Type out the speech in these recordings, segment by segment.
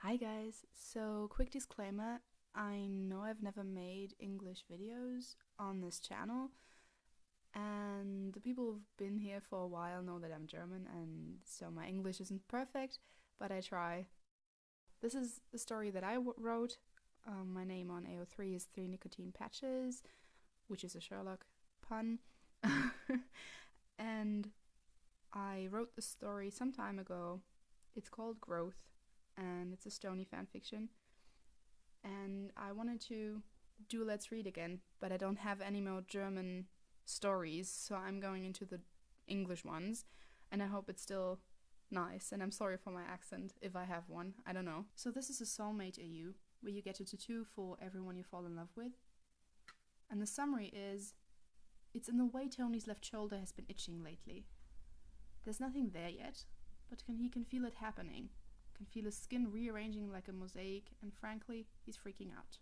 Hi guys, so quick disclaimer, I know I've never made English videos on this channel, and the people who've been here for a while know that I'm German, and so my English isn't perfect, but I try. This is the story that I wrote. My name on AO3 is 3 Nicotine Patches, which is a Sherlock pun. And I wrote the story some time ago. It's called Growth, and it's a Stony fanfiction. And I wanted to do Let's Read again, but I don't have any more German stories, so I'm going into the English ones, and I hope it's still nice. And I'm sorry for my accent if I have one, I don't know. So this is a soulmate AU, where you get a tattoo for everyone you fall in love with. And the summary is, it's in the way Tony's left shoulder has been itching lately. There's nothing there yet, but he can feel it happening. Can feel his skin rearranging like a mosaic, and frankly, he's freaking out.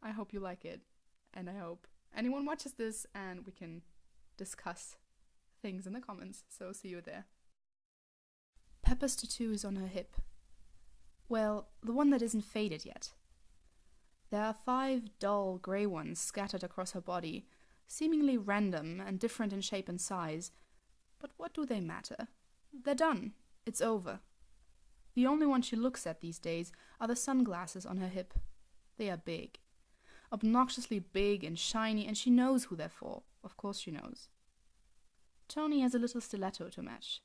I hope you like it, and I hope anyone watches this and we can discuss things in the comments, so see you there. Pepper's tattoo is on her hip. Well, the one that isn't faded yet. There are 5 dull grey ones scattered across her body, seemingly random and different in shape and size, but what do they matter? They're done. It's over. The only one she looks at these days are the sunglasses on her hip. They are big. Obnoxiously big and shiny, and she knows who they're for. Of course she knows. Tony has a little stiletto to match.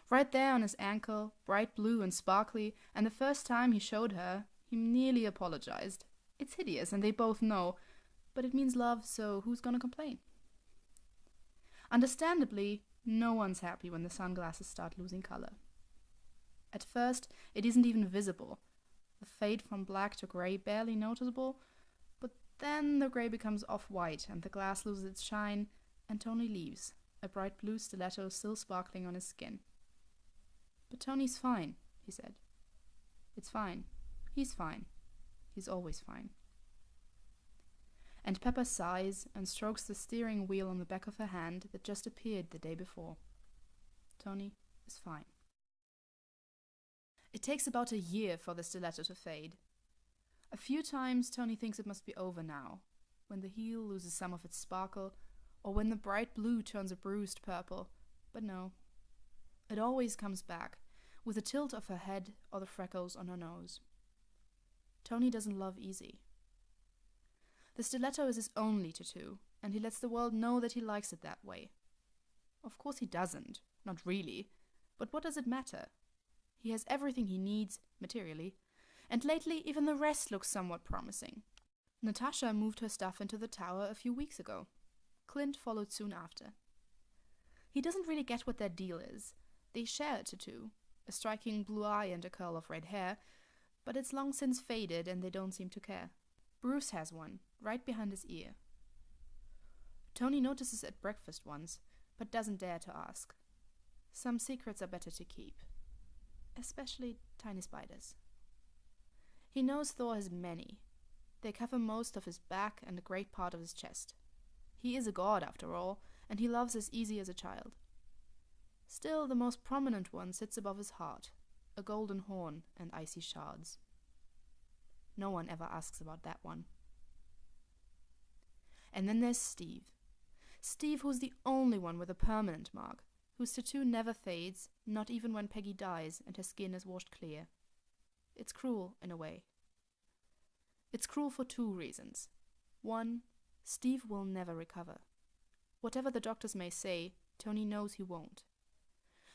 Right there on his ankle, bright blue and sparkly, and the first time he showed her, he nearly apologized. It's hideous, and they both know, but it means love, so who's gonna complain? Understandably, no one's happy when the sunglasses start losing color. At first, it isn't even visible. The fade from black to grey barely noticeable, but then the grey becomes off-white and the glass loses its shine, and Tony leaves, a bright blue stiletto still sparkling on his skin. But Tony's fine, he said. It's fine. He's fine. He's always fine. And Pepper sighs and strokes the steering wheel on the back of her hand that just appeared the day before. Tony is fine. It takes about a year for the stiletto to fade. A few times Tony thinks it must be over now, when the heel loses some of its sparkle, or when the bright blue turns a bruised purple, but no. It always comes back, with a tilt of her head or the freckles on her nose. Tony doesn't love easy. The stiletto is his only tattoo, and he lets the world know that he likes it that way. Of course he doesn't, not really, but what does it matter? He has everything he needs, materially, and lately even the rest looks somewhat promising. Natasha moved her stuff into the tower a few weeks ago. Clint followed soon after. He doesn't really get what their deal is. They share a tattoo, a striking blue eye and a curl of red hair, but it's long since faded and they don't seem to care. Bruce has one, right behind his ear. Tony notices at breakfast once, but doesn't dare to ask. Some secrets are better to keep. Especially tiny spiders. He knows Thor has many. They cover most of his back and a great part of his chest. He is a god after all, and he loves as easy as a child. Still, the most prominent one sits above his heart, a golden horn and icy shards. No one ever asks about that one. And then there's Steve. Steve, who's the only one with a permanent mark, whose tattoo never fades, not even when Peggy dies and her skin is washed clear. It's cruel, in a way. It's cruel for 2 reasons. 1, Steve will never recover. Whatever the doctors may say, Tony knows he won't.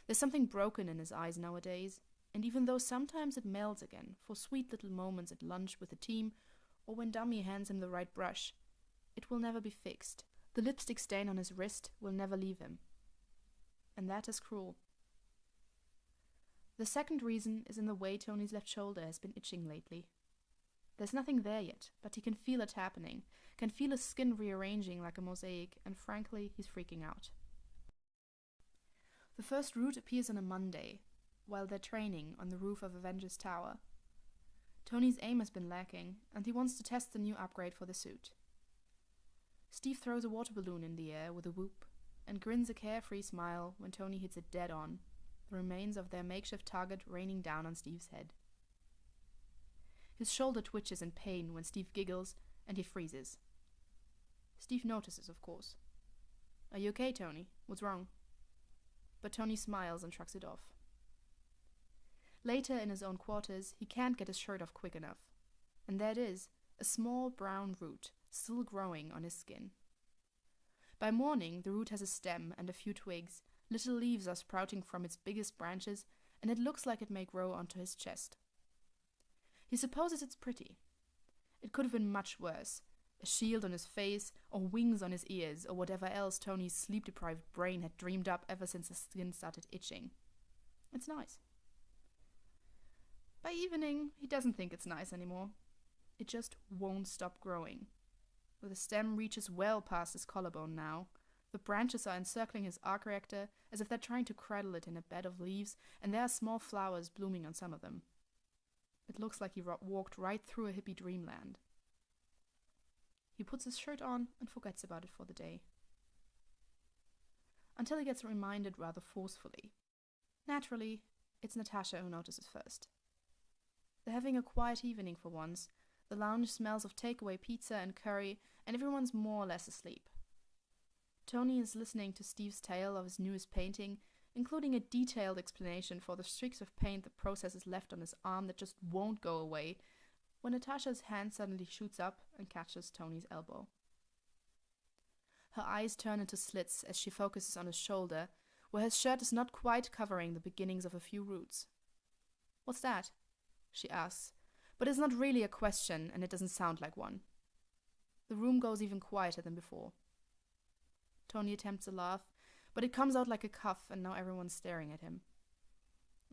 There's something broken in his eyes nowadays, and even though sometimes it melds again for sweet little moments at lunch with the team, or when Dummy hands him the right brush, it will never be fixed. The lipstick stain on his wrist will never leave him. And that is cruel. The second reason is in the way Tony's left shoulder has been itching lately. There's nothing there yet, but he can feel it happening, can feel his skin rearranging like a mosaic, and frankly, he's freaking out. The first root appears on a Monday, while they're training on the roof of Avengers Tower. Tony's aim has been lacking, and he wants to test the new upgrade for the suit. Steve throws a water balloon in the air with a whoop, and grins a carefree smile when Tony hits it dead on, the remains of their makeshift target raining down on Steve's head. His shoulder twitches in pain when Steve giggles, and he freezes. Steve notices, of course. "Are you okay, Tony? What's wrong?" But Tony smiles and shrugs it off. Later, in his own quarters, he can't get his shirt off quick enough. And there it is, a small brown root, still growing on his skin. By morning, the root has a stem and a few twigs, little leaves are sprouting from its biggest branches, and it looks like it may grow onto his chest. He supposes it's pretty. It could have been much worse. A shield on his face, or wings on his ears, or whatever else Tony's sleep-deprived brain had dreamed up ever since his skin started itching. It's nice. By evening, he doesn't think it's nice anymore. It just won't stop growing. The stem reaches well past his collarbone now. The branches are encircling his arc reactor as if they're trying to cradle it in a bed of leaves, and there are small flowers blooming on some of them. It looks like he walked right through a hippie dreamland. He puts his shirt on and forgets about it for the day. Until he gets reminded rather forcefully. Naturally, it's Natasha who notices first. They're having a quiet evening for once. The lounge smells of takeaway pizza and curry, and everyone's more or less asleep. Tony is listening to Steve's tale of his newest painting, including a detailed explanation for the streaks of paint the process has left on his arm that just won't go away, when Natasha's hand suddenly shoots up and catches Tony's elbow. Her eyes turn into slits as she focuses on his shoulder, where his shirt is not quite covering the beginnings of a few roots. "What's that?" she asks, but it's not really a question, and it doesn't sound like one. The room goes even quieter than before. Tony attempts a laugh, but it comes out like a cough, and now everyone's staring at him.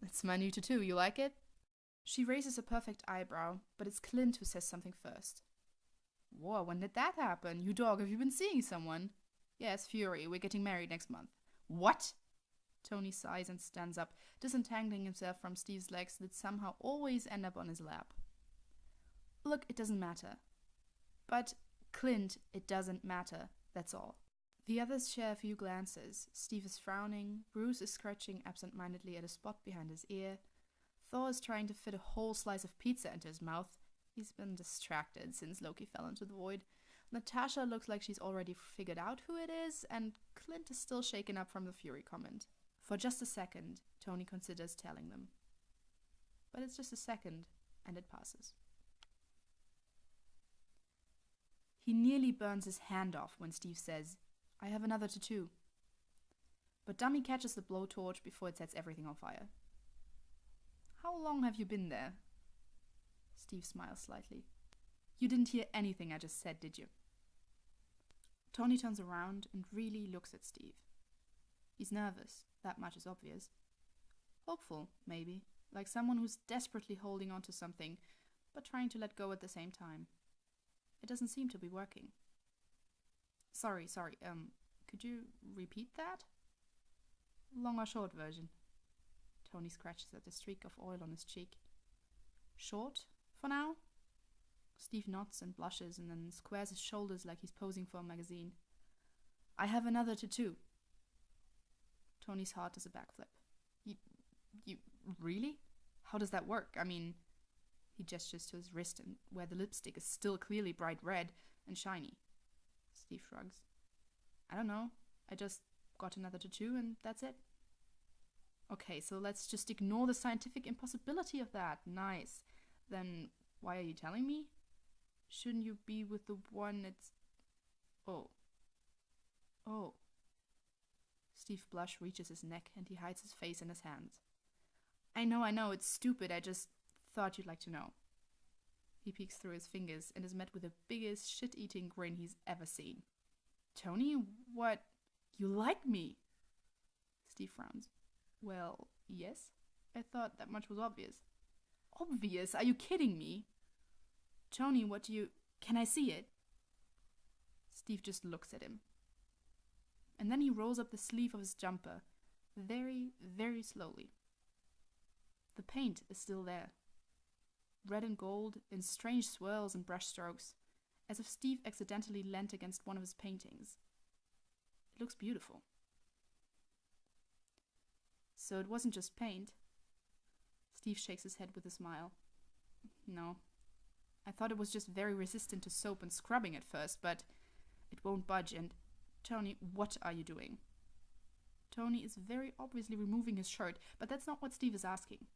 "It's my new tattoo, you like it?" She raises a perfect eyebrow, but it's Clint who says something first. "Whoa, when did that happen? You dog, have you been seeing someone?" "Yes, Fury, we're getting married next month." "What?" Tony sighs and stands up, disentangling himself from Steve's legs that somehow always end up on his lap. "Look, it doesn't matter." "But, Clint, it doesn't matter, that's all." The others share a few glances. Steve is frowning, Bruce is scratching absent-mindedly at a spot behind his ear, Thor is trying to fit a whole slice of pizza into his mouth. He's been distracted since Loki fell into the void. Natasha looks like she's already figured out who it is, and Clint is still shaken up from the Fury comment. For just a second, Tony considers telling them. But it's just a second, and it passes. He nearly burns his hand off when Steve says, "I have another tattoo." But Dummy catches the blowtorch before it sets everything on fire. "How long have you been there?" Steve smiles slightly. "You didn't hear anything I just said, did you?" Tony turns around and really looks at Steve. He's nervous, that much is obvious. Hopeful, maybe, like someone who's desperately holding on to something, but trying to let go at the same time. It doesn't seem to be working. Sorry, could you repeat that?" "Long or short version?" Tony scratches at the streak of oil on his cheek. "Short, for now?" Steve nods and blushes and then squares his shoulders like he's posing for a magazine. "I have another tattoo." Tony's heart does a backflip. You really? How does that work? I mean," he gestures to his wrist and where the lipstick is still clearly bright red and shiny. Steve shrugs. "I don't know. I just got another tattoo and that's it." "Okay, so let's just ignore the scientific impossibility of that. Nice. Then why are you telling me? Shouldn't you be with the one it's... Oh. Steve Blush reaches his neck and he hides his face in his hands. I know, it's stupid. I just thought you'd like to know." He peeks through his fingers and is met with the biggest shit-eating grin he's ever seen. "Tony, what? You like me?" Steve frowns. "Well, yes. I thought that much was obvious." "Obvious? Are you kidding me?" "Tony, what do you... Can I see it?" Steve just looks at him. And then he rolls up the sleeve of his jumper, very, very slowly. The paint is still there. Red and gold in strange swirls and brushstrokes, as if Steve accidentally leant against one of his paintings. It looks beautiful. "So it wasn't just paint?" Steve shakes his head with a smile. "No, I thought it was just very resistant to soap and scrubbing at first, but it won't budge. And Tony, what are you doing? Tony is very obviously removing his shirt, but that's not what Steve is asking.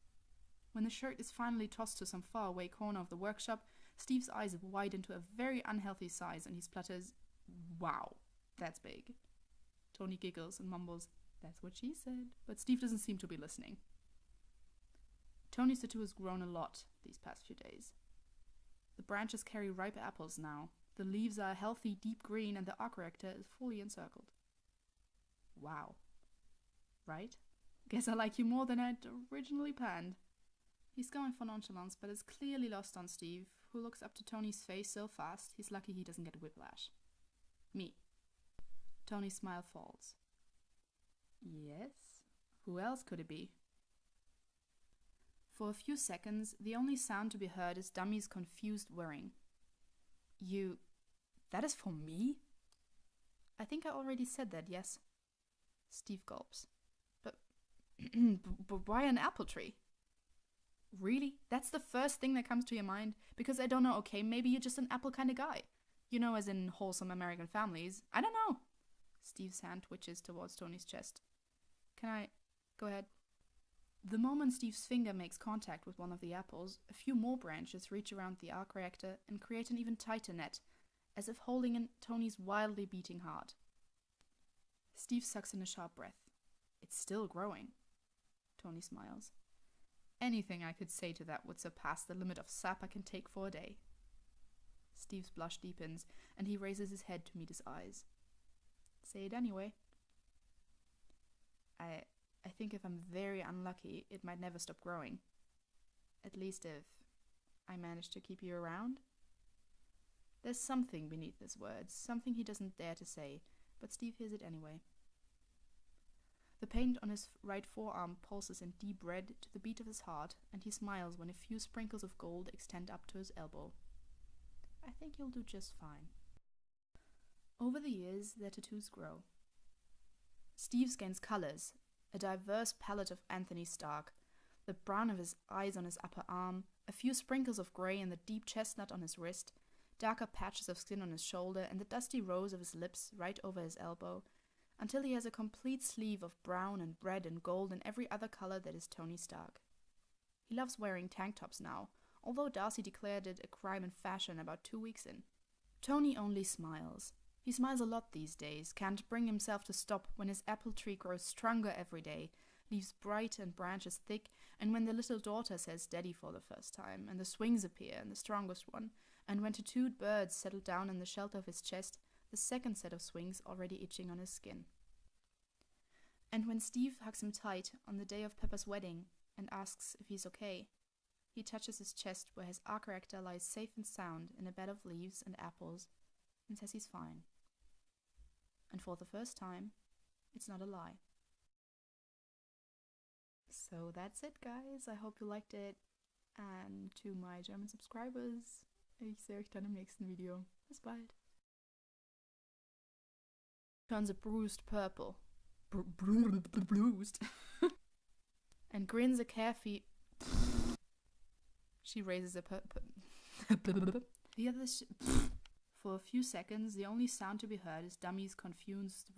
When the shirt is finally tossed to some faraway corner of the workshop, Steve's eyes widen to a very unhealthy size and he splutters, "Wow, that's big." Tony giggles and mumbles, "That's what she said," but Steve doesn't seem to be listening. Tony's tattoo has grown a lot these past few days. The branches carry ripe apples now, the leaves are a healthy deep green, and the arc reactor is fully encircled. Wow. Right? Guess I like you more than I'd originally planned. He's going for nonchalance, but is clearly lost on Steve, who looks up to Tony's face so fast he's lucky he doesn't get whiplash. Me. Tony's smile falls. Yes? Who else could it be? For a few seconds, the only sound to be heard is Dummy's confused whirring. That is for me? I think I already said that, yes. Steve gulps. But why an apple tree? Really? That's the first thing that comes to your mind? Because I don't know, okay, maybe you're just an apple kind of guy. You know, as in wholesome American families. I don't know. Steve's hand twitches towards Tony's chest. Can I... Go ahead. The moment Steve's finger makes contact with one of the apples, a few more branches reach around the arc reactor and create an even tighter net, as if holding in Tony's wildly beating heart. Steve sucks in a sharp breath. It's still growing. Tony smiles. Anything I could say to that would surpass the limit of sap I can take for a day. Steve's blush deepens, and he raises his head to meet his eyes. Say it anyway. I think if I'm very unlucky, it might never stop growing. At least if I manage to keep you around. There's something beneath his words, something he doesn't dare to say, but Steve hears it anyway. The paint on his right forearm pulses in deep red to the beat of his heart, and he smiles when a few sprinkles of gold extend up to his elbow. I think you'll do just fine. Over the years, their tattoos grow. Steve's gains colors, a diverse palette of Anthony Stark, the brown of his eyes on his upper arm, a few sprinkles of grey in the deep chestnut on his wrist, darker patches of skin on his shoulder, and the dusty rose of his lips right over his elbow, until he has a complete sleeve of brown and red and gold and every other color that is Tony Stark. He loves wearing tank tops now, although Darcy declared it a crime in fashion about 2 weeks in. Tony only smiles. He smiles a lot these days, can't bring himself to stop when his apple tree grows stronger every day, leaves bright and branches thick, and when the little daughter says daddy for the first time, and the swings appear, and the strongest one, and when tattooed birds settle down in the shelter of his chest, the second set of swings already itching on his skin. And when Steve hugs him tight on the day of Pepper's wedding and asks if he's okay, he touches his chest where his arc reactor lies safe and sound in a bed of leaves and apples, and says he's fine. And for the first time, it's not a lie. So that's it, guys. I hope you liked it. And to my German Subscribers, ich sehe euch dann im nächsten Video. Bis bald. Turns a bruised purple. Bruised. And grins a carefree. She raises a the other For a few seconds, the only sound to be heard is Dummy's confused.